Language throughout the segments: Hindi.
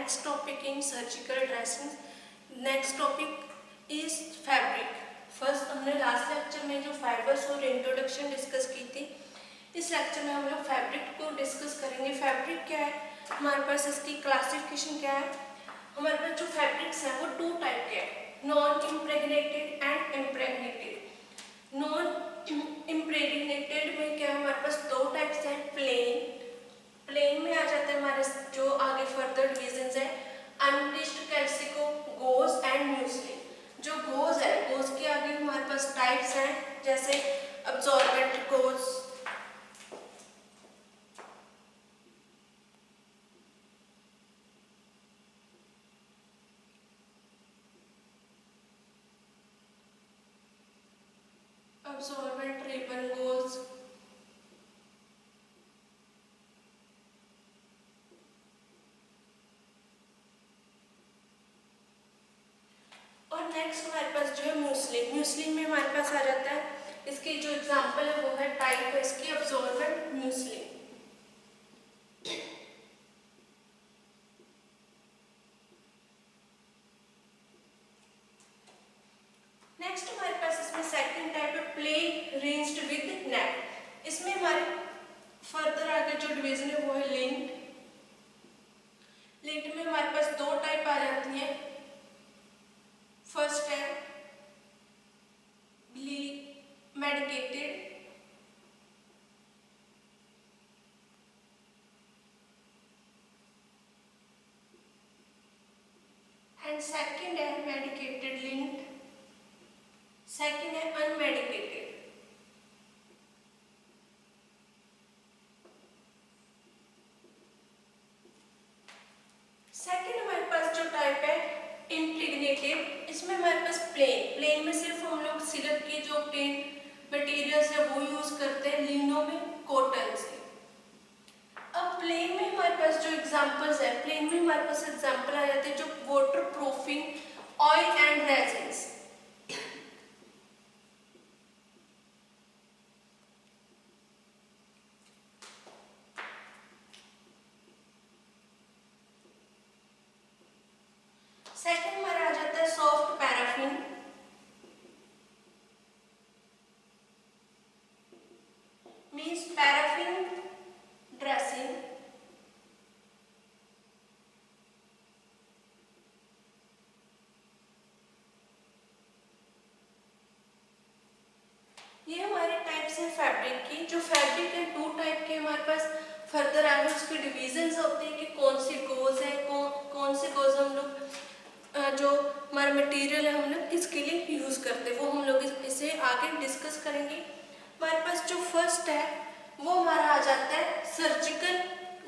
next topic in surgical dressing. Next topic is fabric. First हमने लास्ट लेक्चर में जो फाइबर्स और इंट्रोडक्शन डिस्कस की थी, इस लेक्चर में हम लोग फैब्रिक को डिस्कस करेंगे। फैब्रिक क्या है, हमारे पास इसकी क्लासिफिकेशन क्या है। हमारे पास जो फैब्रिक्स हैं वो टू टाइप के हैं, non impregnated and impregnated. Non impregnated में क्या है, हमारे पास दो टाइप्स हैं, प्लेन में आ जाते हैं हमारे जो आगे फर्दर डिविजन्स है, अनब्लीच्ड कैल्सिको, गोज एंड म्यूस्लिन। जो गोज है, गोज के आगे हमारे पास टाइप्स हैं, जैसे absorbent goes, absorbent ribbon goes, और नेक्स्ट हमारे पास जो है म्यूस्लिन। म्यूस्लिन में हमारे पास आ जाता है, इसकी जो एग्जांपल है वो है टाइप है इसकी अब्जॉर्बेंट म्यूस्लिन। नेक्स्ट हमारे पास इसमें सेकंड टाइप है प्लेन रेंज्ड विद नेक। इसमें हमारे फर्दर आगे जो डिवीजन है वो है लिंक्ड। लिंक्ड में हमारे पास दो टाइप आ जाती है। फर्स्ट है मेडिकेटेड एंड सेकंड है मेडिकेटेड लिंक्ड, सेकंड है अनमेडिकेटेड। सेकंड हमारे पास जो टाइप है इम्प्रेग्नेटेड, इसमें हमारे पास प्लेन में सिर्फ हम लोग सिल्क के जो प्लेन मटेरियल्स है वो यूज करते हैं, लिनो में कॉटन से। अब प्लेन में हमारे पास जो एग्जांपल्स है, प्लेन में हमारे पास एग्जांपल आ जाते हैं जो water proofing oil and resins. Second हमारा आ जाता है soft paraffin, means paraffin dressing. ये हमारे टाइप्स हैं फैब्रिक की। जो फैब्रिक है टू टाइप के हमारे पास, फर्दर आगे उसके डिविजन्स होते हैं कि कौन सी गोज है, कौन सी गोज हम लोग जो हमारा मटेरियल है हम लोग किसके लिए यूज करते हैं, वो हम लोग इसे आगे डिस्कस करेंगे। हमारे पास जो फर्स्ट है वो हमारा आ जाता है सर्जिकल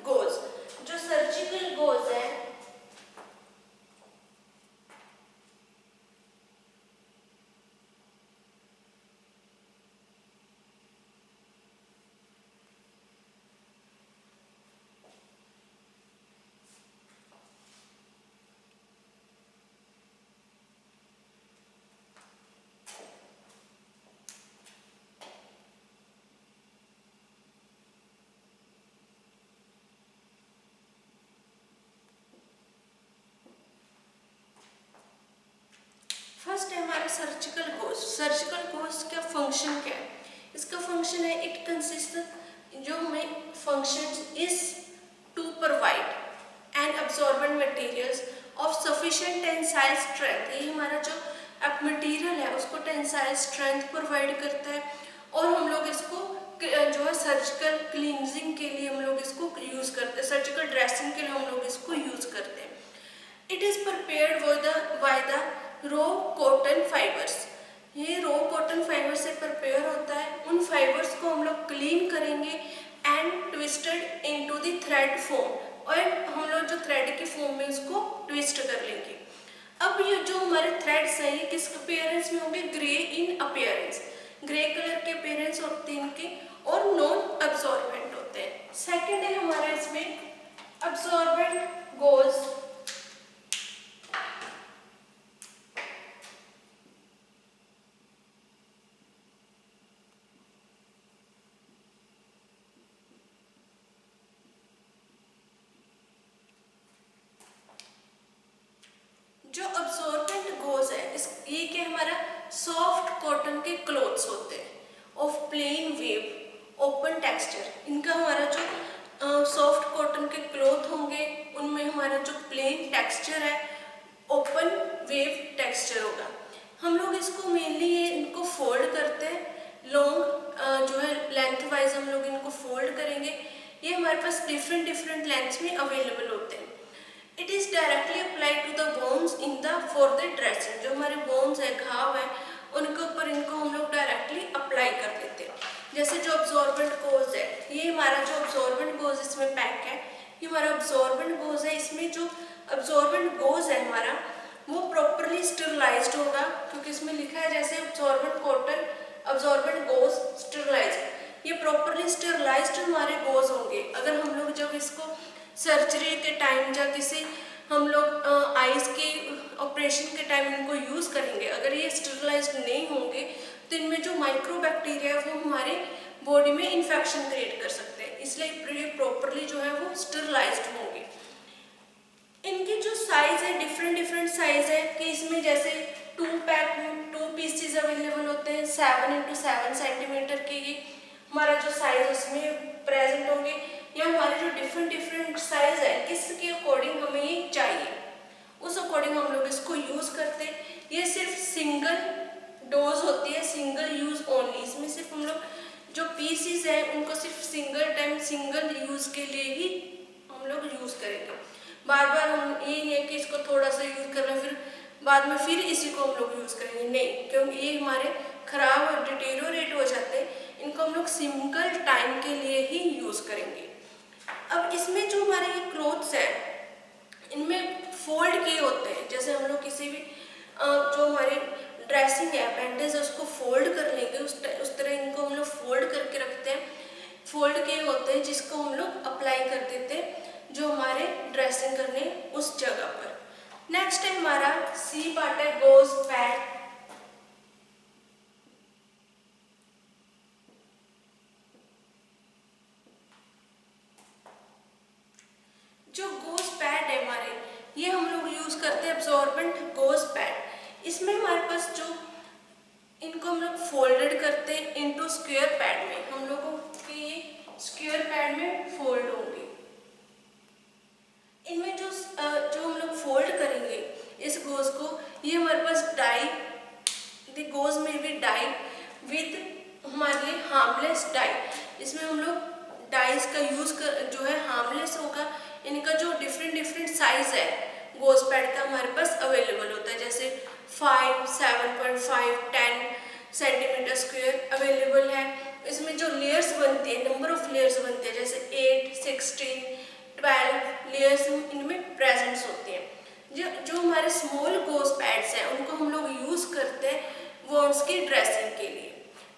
गोज। जो सर्जिकल गोज है फर्स्ट है हमारा सर्जिकल गोज। सर्जिकल गोज का फंक्शन क्या है, इसका फंक्शन है इट कंसिस्ट, जो में function is to provide and absorbent materials of sufficient tensile strength. ये हमारा जो मटेरियल है उसको टेंसाइल स्ट्रेंथ प्रोवाइड करता है, और हम लोग इसको जो है सर्जिकल क्लींजिंग के लिए हम लोग इसको यूज करते हैं, सर्जिकल ड्रेसिंग के लिए हम लोग इसको यूज करते हैं। It is prepared by the raw cotton fibres. ये रॉ कॉटन फाइबर से प्रिपेयर होता है। उन फाइबर्स को हम लोग क्लीन करेंगे and twisted into the thread form, और हम लोग जो थ्रेड की फॉर्म में इसको ट्विस्ट कर लेंगे। अब ये जो हमारे थ्रेड्स हैं ये किस अपीयरेंस में होंगे, ग्रे इन अपीयरेंस, ग्रे कलर के अपीयरेंस होते हैं इनके, और नॉन अब्सॉर्बेंट होते हैं। सेकेंड है हमारा इसमें अब्सॉर्बेंट गोज। क्लोथ्स होते हैं of plain weave open texture. इनका हमारा जो सॉफ्ट कॉटन के क्लॉथ होंगे उनमें हमारा जो प्लेन टेक्सचर है ओपन वेव टेक्सचर होगा। हम लोग इसको मेनली ये इनको फोल्ड करते हैं लॉन्ग जो है लेंथ वाइज हम लोग इनको फोल्ड करेंगे। ये हमारे पास डिफरेंट डिफरेंट लेंथ्स में अवेलेबल होते हैं। It is directly applied to the bones in the for the dressing. जो हमारे बोन्स है घाव है उनके ऊपर इनको हम लोग डायरेक्टली अप्लाई कर देते हैं। जैसे जो अब्जॉर्बेंट गोज है, ये हमारा जो अब्जॉर्बेंट गोज इसमें पैक है, ये हमारा अब्जॉर्बेंट गोज है। इसमें जो अब्जॉर्बेंट गोज है हमारा वो प्रॉपरली स्टरलाइज्ड होगा, क्योंकि इसमें लिखा है जैसे absorbent cotton absorbent goes sterilised. ये प्रॉपरली स्टरलाइज्ड हमारे गोज होंगे। अगर हम लोग जब इसको सर्जरी के टाइम या किसी हम लोग आइज के ऑपरेशन के टाइम इनको यूज़ करेंगे, अगर ये स्टरलाइज्ड नहीं होंगे तो इनमें जो माइक्रो बैक्टीरिया है वो हमारे बॉडी में इन्फेक्शन क्रिएट कर सकते हैं। इसलिए ये प्रॉपरली जो है वो स्टरलाइज्ड होंगे। इनकी जो साइज है डिफरेंट डिफरेंट साइज है कि इसमें जैसे 2 पीसेस अवेलेबल होते हैं 7x7 सेंटीमीटर के। ये हमारा जो साइज उसमें प्रेजेंट होंगे, या हमारे जो डिफरेंट डिफरेंट साइज है किसके अकॉर्डिंग हमें ये चाहिए उस अकॉर्डिंग हम लोग इसको यूज करते हैं। ये सिर्फ सिंगल डोज होती है, सिंगल यूज ओनली। इसमें सिर्फ हम लोग जो पीसेस है उनको सिर्फ सिंगल टाइम सिंगल यूज के लिए ही हम लोग यूज करेंगे। बार बार हम ये नहीं है कि इसको थोड़ा सा यूज कर लें फिर बाद में फिर इसी को हम लोग यूज करेंगे, नहीं, क्योंकि ये हमारे खराब और डिटेरियोरेट हो जाते हैं। इनको हम लोग सिंगल टाइम के लिए ही यूज करेंगे। अब इसमें जो हमारे ये क्लोथ्स है इनमें फोल्ड किए होते हैं। जैसे हम लोग किसी भी जो हमारी ड्रेसिंग है बैंडेज है उसको फोल्ड कर लेंगे, उस तरह इनको हम लोग फोल्ड करके रखते हैं। फोल्ड किए होते हैं जिसको हम लोग अप्लाई कर देते हैं जो हमारे ड्रेसिंग करने उस जगह पर। नेक्स्ट है हमारा सी पार्ट है गोज पैड। जो गोज पैड है हमारे ये हम लोग यूज करते हैं अब्जॉर्बेंट गोज पैड। इसमें हमारे पास जो इनको हम लोग फोल्डेड करते हैं इनटू स्क्वायर पैड में, हम लोगों के ये स्क्वायर पैड में फोल्ड होंगे। इनमें जो हम लोग फोल्ड करेंगे इस गोज को, ये हमारे पास डाई द गोज में भी डाई विद हमारे लिए हार्मलेस डाई। इसमें हम लोग डाइज का यूज कर जो है हार्मलेस होगा। इनका जो डिफरेंट डिफरेंट साइज है गोज पैड का हमारे पास अवेलेबल होता है, जैसे 5, 7.5, 10 सेंटीमीटर स्क्वायर अवेलेबल है। इसमें जो लेयर्स बनती है नंबर ऑफ लेयर्स बनते हैं जैसे 8, 16, 12 लेयर्स इनमें प्रेजेंट्स होती हैं। जो हमारे स्मॉल गोज पैड्स हैं उनको हम लोग यूज करते हैं वॉन्स की ड्रेसिंग के लिए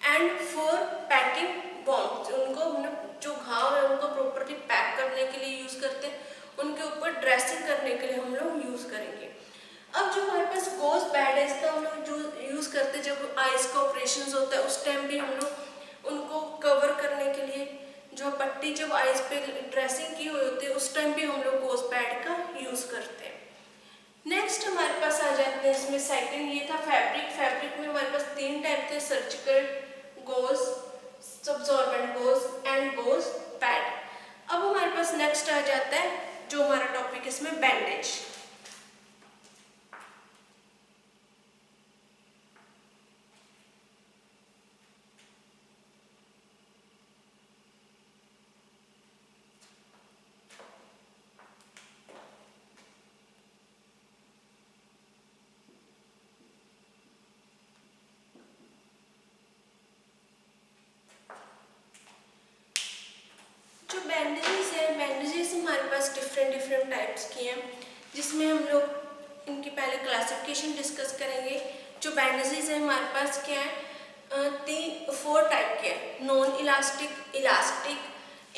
एंड फॉर पैकिंग वॉन्स। उनको हम लोग जो घाव है उनको प्रॉपरली पैक करने के लिए यूज करते हैं, उनके ऊपर ड्रेसिंग करने के लिए हम लोग यूज करेंगे। अब जो हमारे पास गोज पैड है इसका हम लोग जो यूज करते हैं जब आइज का ऑपरेशन होता है उस टाइम भी हम लोग उनको कवर करने के लिए जो पट्टी जब आइज पे ड्रेसिंग की हुई होती है उस टाइम भी हम लोग गोज पैड का यूज करते हैं। नेक्स्ट हमारे पास आ जाते हैं इसमें सेकंड, ये था फैब्रिक। फैब्रिक में हमारे पास 3 टाइप थे, surgical goes, absorbent goes and goes pad. अब हमारे पास नेक्स्ट आ जाता है जो हमारा टॉपिक इसमें बैंडेज। बैंडेजेस है, बैंडेजेस हमारे पास डिफरेंट डिफरेंट टाइप्स की हैं जिसमें हम लोग इनकी पहले क्लासिफिकेशन डिस्कस करेंगे। जो बैंडेजेस है हमारे पास क्या है 4 टाइप के हैं, non elastic, elastic,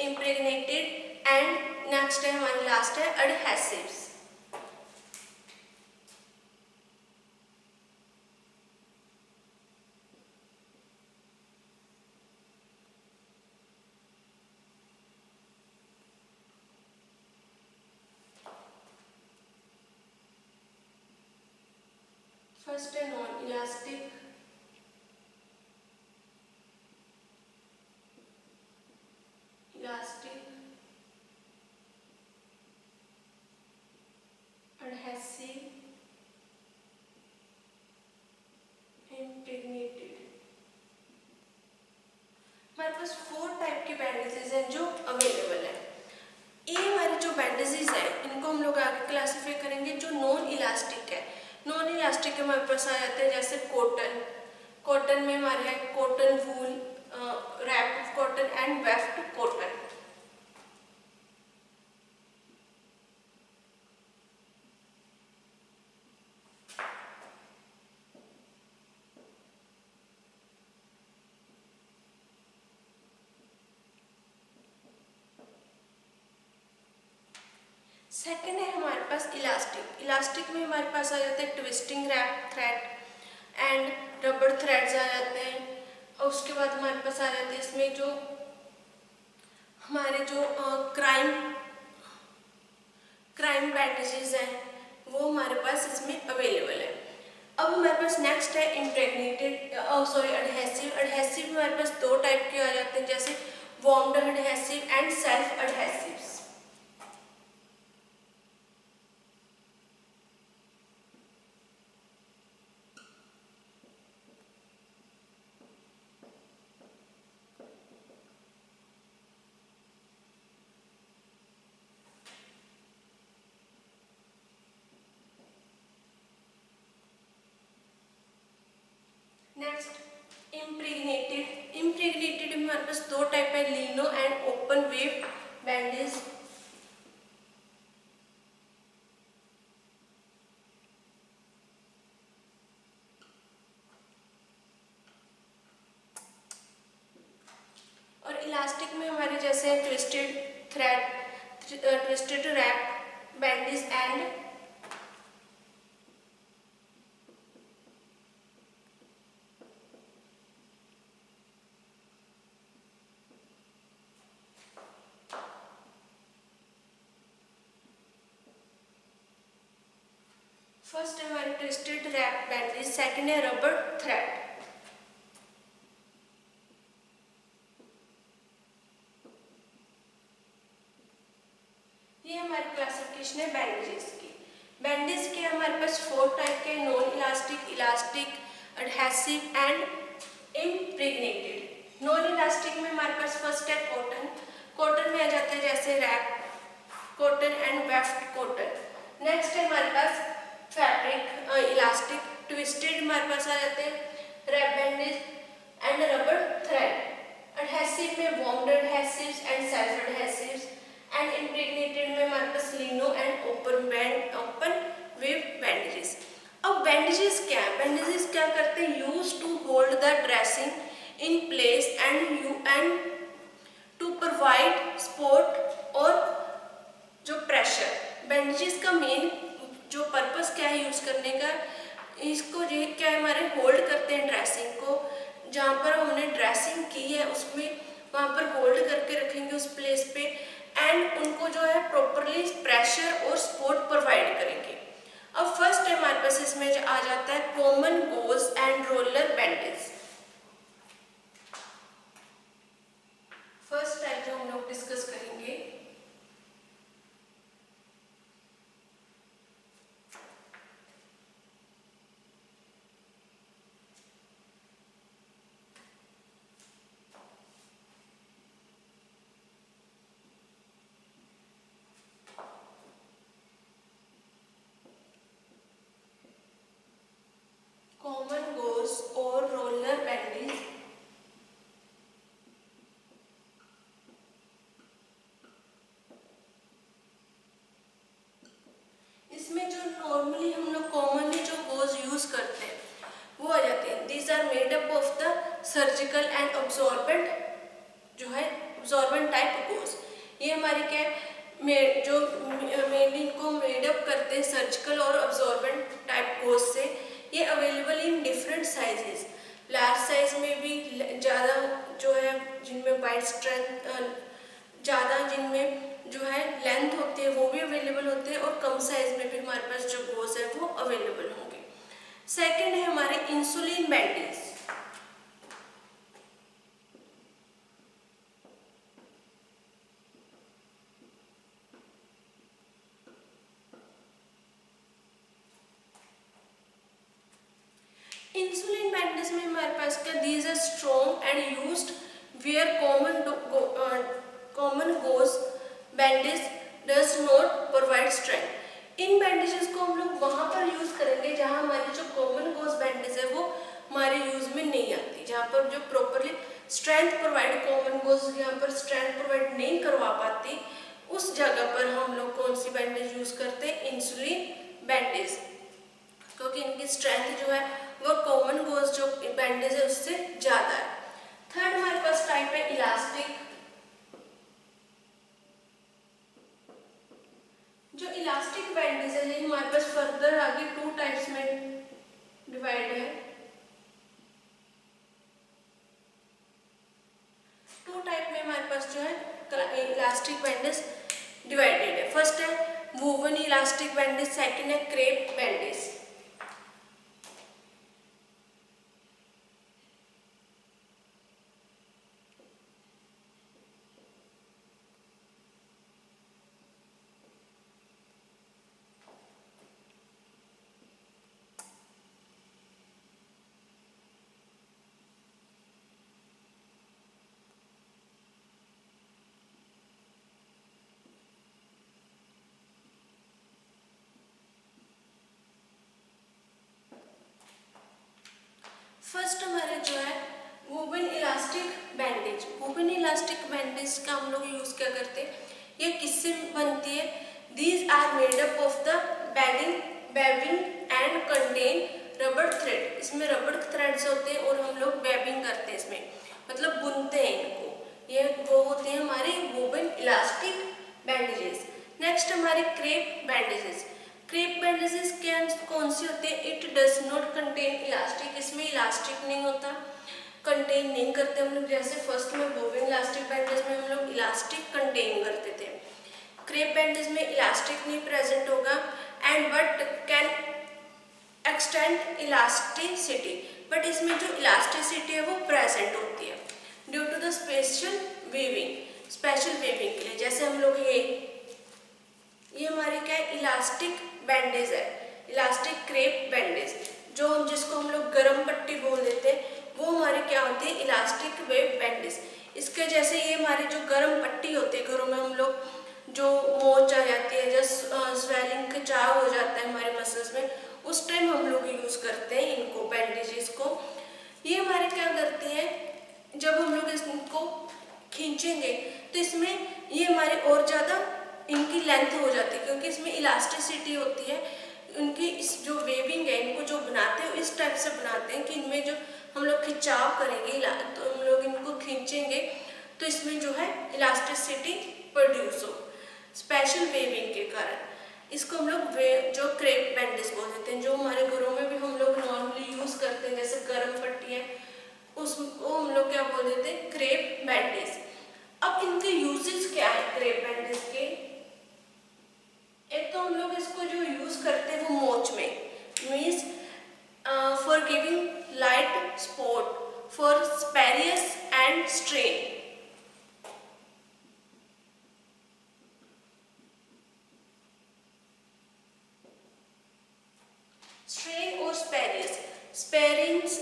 impregnated and next है हमारी लास्ट है एडहेसिव्स। फर्स्ट है नॉन इलास्टिक, adhesive, impregnated। हमारे पास 4 टाइप के बैंडेजेस हैं जो अवेलेबल है। ये हमारे जो बैंडेजेस हैं इनको हम लोग आगे क्लासीफाई करेंगे जो नॉन इलास्टिक है। नॉन इलास्टिक हमारे पास आ जाते हैं जैसे कॉटन, कॉटन में हमारे हैं cotton wool, wrapped cotton and weft cotton. Second है हमारे पास इलास्टिक। इलास्टिक में हमारे पास आ जाते हैं twisting wrap thread and rubber threads आ जाते हैं। और उसके बाद हमारे पास आ जाते हैं इसमें जो हमारे जो क्राइम बैंडेजेस हैं वो हमारे पास इसमें अवेलेबल है। अब हमारे पास नेक्स्ट है इम्प्रेग्नेटेड एडहेसिव। एडहेसिव में हमारे पास 2 टाइप के आ जाते हैं जैसे warmed adhesive and self adhesives. Next impregnated. Impregnated में हमारे पास 2 टाइप है, leno and open weave bandage. और इलास्टिक में हमारे जैसे twisted thread, twisted wrap bandage and first है हमारे ट्विस्टेड रैप बैंडेज, सेकंड है रबर थ्रेड। ये हमारी क्लासिफिकेशन है बैंडेजेस की। बैंडेज के हमारे पास 4 टाइप के, non elastic, elastic, adhesive and impregnated. Non elastic में हमारे पास फर्स्ट है कॉटन। कॉटन में आ जाते हैं जैसे warp cotton and weft cotton. Next है हमारे पास फैब्रिक इलास्टिक। ट्विस्टेड हमारे पास आ जाते हैं wrap bandage and rubber thread. Adhesive में warmed adhesives and self adhesives and impregnated में हमारे पास leno and open weave bandages. अब बैंडेजेस क्या है? बैंडेजेस क्या करते हैं? Use to hold the dressing in place and to provide support और जो प्रेशर। बैंडेजेस का मेन जो पर्पस क्या है यूज करने का, इसको ये क्या है हमारे होल्ड करते हैं ड्रेसिंग को, जहाँ पर हमने ड्रेसिंग की है उसमें वहाँ पर होल्ड करके रखेंगे उस प्लेस पे एंड उनको जो है प्रॉपरली प्रेशर और सपोर्ट प्रोवाइड करेंगे। अब फर्स्ट है हमारे पास इसमें आ जाता है common goes and roller bandage. First type जो हम लोग डिस्कस करेंगे कॉमन गोज और रोलर बैंडेज। इसमें जो नॉर्मली हम लोग कॉमनली जो गोज यूज करते हैं वो आ जाते हैं, these are made up of the surgical and absorbent, जो है अब्सॉर्बेंट टाइप गोज। ये हमारे क्या जो मेनली इनको मेड अप करते हैं सर्जिकल और अब्सॉर्बेंट टाइप गोज से। ये available in different sizes. Large size में भी ज़्यादा जो है जिनमें वाइड स्ट्रेंथ ज़्यादा, जिनमें जो है लेंथ होती है वो भी अवेलेबल होते हैं और कम साइज में भी हमारे पास जो गोज है वो अवेलेबल होंगे। सेकंड है हमारे insulin bandage. strong and used where common gauze bandage does not provide strength। In bandages को हम लोग वहाँ पर यूज करेंगे जहाँ हमारी जो कॉमन गॉज बैंडेज है वो हमारे यूज में नहीं आती, जहाँ पर जो properly strength provide common gauze यहाँ पर स्ट्रेंथ प्रोवाइड नहीं करवा पाती, उस जगह पर हम लोग कौन सी बैंडेज यूज करते हैं, इंसुलिन बैंडेज, क्योंकि इनकी स्ट्रेंथ जो है वो कॉमन गॉज जो बैंडेज है उससे ज्यादा है। थर्ड हमारे पास टाइप है इलास्टिक। जो इलास्टिक बैंडेज है ये हमारे पास फर्दर आगे टू टाइप्स में डिवाइड है। टू टाइप में हमारे पास जो है इलास्टिक बैंडेज डिवाइडेड है। फर्स्ट है वूवन इलास्टिक बैंडेज, सेकंड है क्रेप बैंडेज। फर्स्ट हमारे जो है woven elastic bandage. Woven elastic bandage का हम लोग यूज क्या करते हैं, ये किससे बनती है, these are made up of the webbing and contain rubber thread. इसमें रबर थ्रेड्स होते हैं और हम लोग वेबिंग करते हैं, इसमें मतलब बुनते हैं इनको, ये वो होते हैं हमारे वूवन इलास्टिक बैंडेजेस। नेक्स्ट हमारे क्रेप बैंडेजेस। क्रेप बैंडेजेस क्या कौन सी होते हैं, it does not contain elastic, इसमें इलास्टिक नहीं होता, कंटेन नहीं करते हम लोग, जैसे फर्स्ट में वूवन इलास्टिक बैंडेज में हम लोग इलास्टिक कंटेन करते थे। क्रेप बैंडेज में इलास्टिक नहीं प्रेजेंट होगा and but can extend elasticity, but इसमें जो इलास्टिसिटी है वो प्रेजेंट होती है due to the special weaving के लिए। जैसे हम लोग ये हमारी क्या है इलास्टिक बैंडेज है, इलास्टिक क्रेप बैंडेज, जो हम जिसको हम लोग गरम पट्टी बोल देते हैं, वो हमारी क्या होती है इलास्टिक वेव बैंडेज। इसके जैसे ये हमारी जो गरम पट्टी होती है, घरों में हम लोग जो मोच आ जाती है, जब स्वेलिंग खिंचाव हो जाता है हमारे मसल्स में, उस टाइम हम लोग यूज करते हैं इनको बैंडेजेस को। ये हमारे क्या करती है, जब हम लोग इसको खींचेंगे तो इसमें ये हमारे और ज़्यादा इनकी लेंथ हो जाती है, क्योंकि इसमें इलास्टिसिटी होती है। उनकी इस जो वेविंग है, इनको जो बनाते हैं इस टाइप से बनाते हैं कि इनमें जो हम लोग खिंचाव करेंगे तो हम लोग इनको खींचेंगे तो इसमें जो है इलास्टिसिटी प्रोड्यूस हो स्पेशल वेविंग के कारण। इसको हम लोग जो क्रेप बैंडेज बोल देते हैं, जो हमारे घरों में भी हम लोग नॉर्मली यूज करते हैं, जैसे गर्म पट्टी है उसको हम लोग क्या बोल देते हैं क्रेप बैंडेज। अब इनके यूजेस क्या है क्रेप बैंडेज के, एक तो हम लोग इसको जो यूज करते हैं वो मोच में, means for giving light support for sprains and strain. Strain और स्पेरियस, स्पेरिंग्स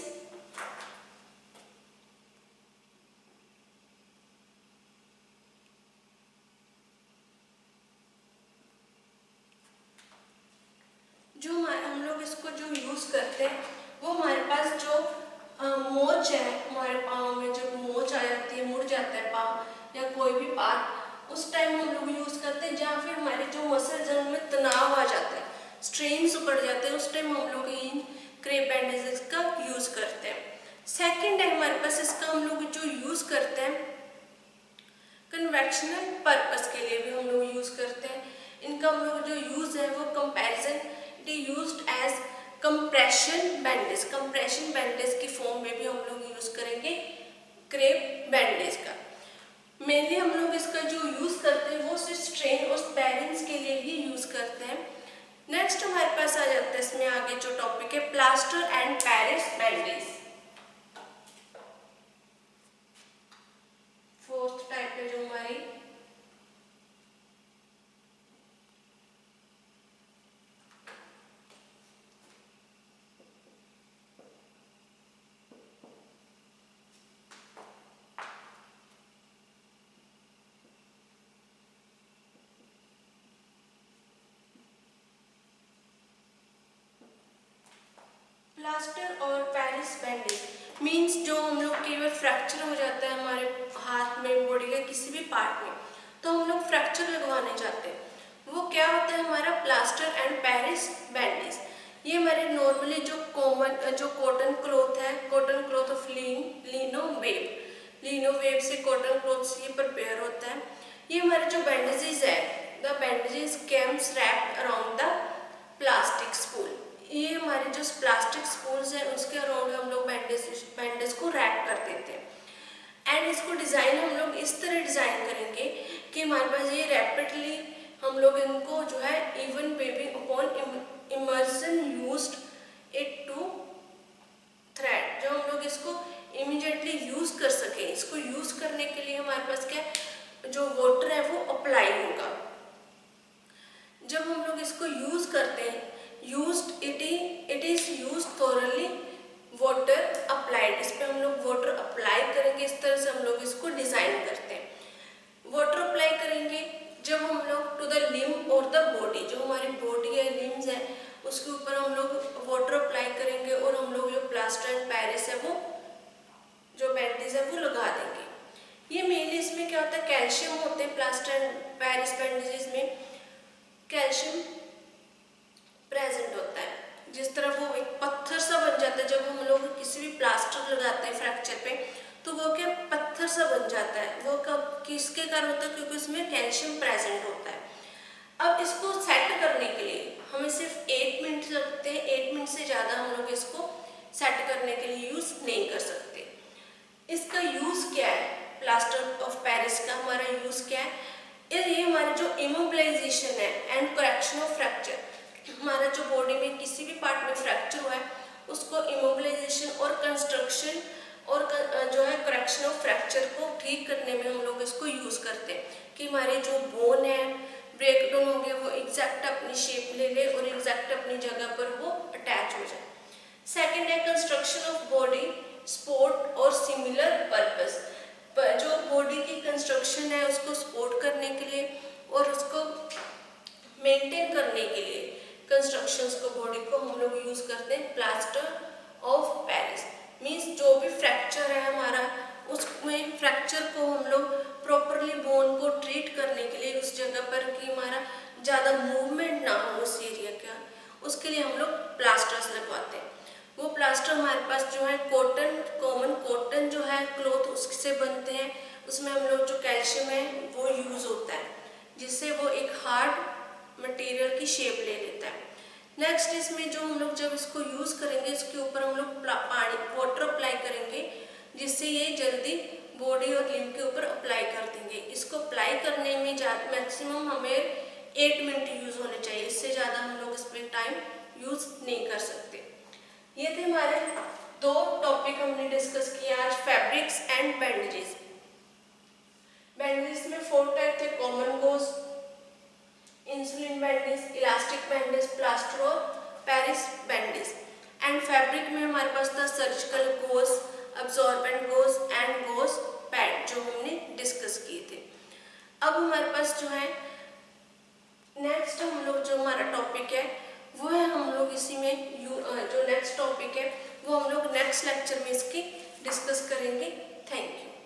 जो हम लोग इसको जो यूज करते हैं वो हमारे पास जो मोच है, हमारे पाँव में जो मोच आ जाती है, मुड़ जाता है पाँव या कोई भी पार्ट, उस टाइम हम लोग यूज करते हैं। जहाँ फिर हमारे जो मसल्स हैं उनमें तनाव आ जाता है, स्ट्रेन्स बढ़ जाते हैं, उस टाइम हम लोग इन क्रेप बैंडेजेस का यूज करते हैं। सेकेंड है हमारे पास इसका हम लोग जो यूज करते हैं कन्वेक्शनल पर्पस के लिए भी हम लोग यूज करते हैं। इनका हम लोग जो यूज है वो comparison used as compression bandage, compression bandage की फॉर्म में भी हम लोग यूज करेंगे क्रेप बैंडेज का। मेनली हम लोग इसका जो यूज करते हैं वो सिर्फ स्ट्रेन और स्पेरिंग्स के लिए ही यूज करते हैं। नेक्स्ट हमारे पास आ जाता है इसमें आगे जो टॉपिक है plaster and Paris bandage. Fourth type है जो हमारी पैरिस बैंडेज मीन्स जो हम लोग केवल फ्रैक्चर हो जाता है हमारे हाथ में, बॉडी के किसी भी पार्ट में, तो हम लोग फ्रैक्चर लगवाने जाते हैं, वो क्या होता है हमारा प्लास्टर एंड पैरिस बैंडेज। ये हमारे नॉर्मली जो कॉमन जो कॉटन क्लॉथ है, कॉटन क्लॉथ ऑफ लिनो वेब से कॉटन क्लॉथ से ये प्रिपेयर होता है। ये हमारे जो बैंडेजेस है, the bandages Kemps wrapped around the plastic spool, ये हमारे जो प्लास्टिक स्पूल्स हैं उसके अराउंड हम लोग बैंडेज को रैप कर देते हैं। एंड इसको डिज़ाइन हम लोग इस तरह डिज़ाइन करेंगे कि हमारे पास ये रैपिडली हम लोग इनको जो है इवन बेबिंग upon Emerson used it to thread, जो हम लोग इसको इमीडिएटली यूज कर सके। इसको यूज करने के लिए हमारे पास क्या जो वाटर है वो अप्लाई होगा। जब हम लोग इसको यूज करते हैं, it is use thoroughly water applied, इस पर हम लोग वाटर अप्लाई करेंगे। इस तरह से हम लोग इसको डिजाइन करते हैं। वाटर अप्लाई करेंगे जब हम लोग टू द लिम्ब और द बॉडी, जो हमारी बॉडी है, लिम्स है, उसके ऊपर हम लोग वाटर अप्लाई करेंगे और हम लोग जो प्लास्टर एंड पैरिस है वो जो बैंडेज है वो लगा देंगे। ये मेनली इसमें क्या होता है, कैल्शियम होते हैं प्लास्टर एंड पैरिस बैंडेजेस में, कैल्शियम प्रेजेंट होता है। जिस तरह वो एक पत्थर सा बन जाता है, जब हम लोग किसी भी प्लास्टर लगाते हैं फ्रैक्चर पे तो वो क्या पत्थर सा बन जाता है, वो कब किसके कारण होता है, क्योंकि उसमें कैल्शियम प्रेजेंट होता है। अब इसको सेट करने के लिए हमें सिर्फ 8 मिनट लगते हैं, 8 मिनट से ज़्यादा हम लोग इसको सेट करने के लिए यूज़ नहीं कर सकते। इसका यूज़ क्या है, प्लास्टर ऑफ पैरिस का हमारा यूज़ क्या है, ये हमारे जो इमोबिलाइजेशन है एंड करेक्शन ऑफ फ्रैक्चर, हमारा जो बॉडी में किसी भी पार्ट में फ्रैक्चर हुआ है उसको इमोबिलाइजेशन और कंस्ट्रक्शन और जो है करेक्शन ऑफ फ्रैक्चर को ठीक करने में हम लोग इसको यूज़ करते हैं कि हमारे जो बोन है ब्रेक डाउन हो गया वो एग्जैक्ट अपनी शेप ले ले और एग्जैक्ट अपनी जगह पर वो अटैच हो जाए। सेकेंड है कंस्ट्रक्शन ऑफ बॉडी सपोर्ट और सिमिलर पर्पस, जो बॉडी की कंस्ट्रक्शन है उसको सपोर्ट करने के लिए और उसको मेंटेन करने के लिए कंस्ट्रक्शंस को बॉडी को हम लोग यूज करते हैं प्लास्टर ऑफ पैरिस। मीन्स जो भी फ्रैक्चर है हमारा उसमें फ्रैक्चर को हम लोग प्रॉपरली बोन को ट्रीट करने के लिए उस जगह पर कि हमारा ज़्यादा मूवमेंट ना हो उस एरिया का, उसके लिए हम लोग प्लास्टर्स लगवाते हैं। वो प्लास्टर हमारे पास जो है कॉटन, कॉमन कॉटन जो है क्लॉथ उससे बनते हैं, उसमें हम लोग जो कैल्शियम है वो यूज़ होता है जिससे वो एक हार्ड मटेरियल की शेप ले लेता है। नेक्स्ट इसमें जो हम लोग जब इसको यूज़ करेंगे इसके ऊपर हम लोग पानी वाटर अप्लाई करेंगे जिससे ये जल्दी बॉडी और लिम्ब के ऊपर अप्लाई कर देंगे। इसको अप्लाई करने में मैक्सिमम हमें 8 मिनट यूज़ होने चाहिए, इससे ज़्यादा हम लोग इस पर टाइम यूज़ नहीं कर सकते। ये थे हमारे 2 टॉपिक हमने डिस्कस किया आज, फैब्रिक्स एंड बैंडेजेस। बैंडेजेस में 4 टाइप थे, common goes, insulin bandage, elastic bandage, plaster और पैरिस बैंडेज। एंड फैब्रिक में हमारे पास था surgical goes, absorbent goes and goes pad, जो हमने डिस्कस किए थे। अब हमारे पास जो है नेक्स्ट हम लोग जो हमारा टॉपिक है वो है हम लोग इसी में जो नेक्स्ट टॉपिक है वो हम लोग नेक्स्ट लेक्चर में इसकी डिस्कस करेंगे। Thank you.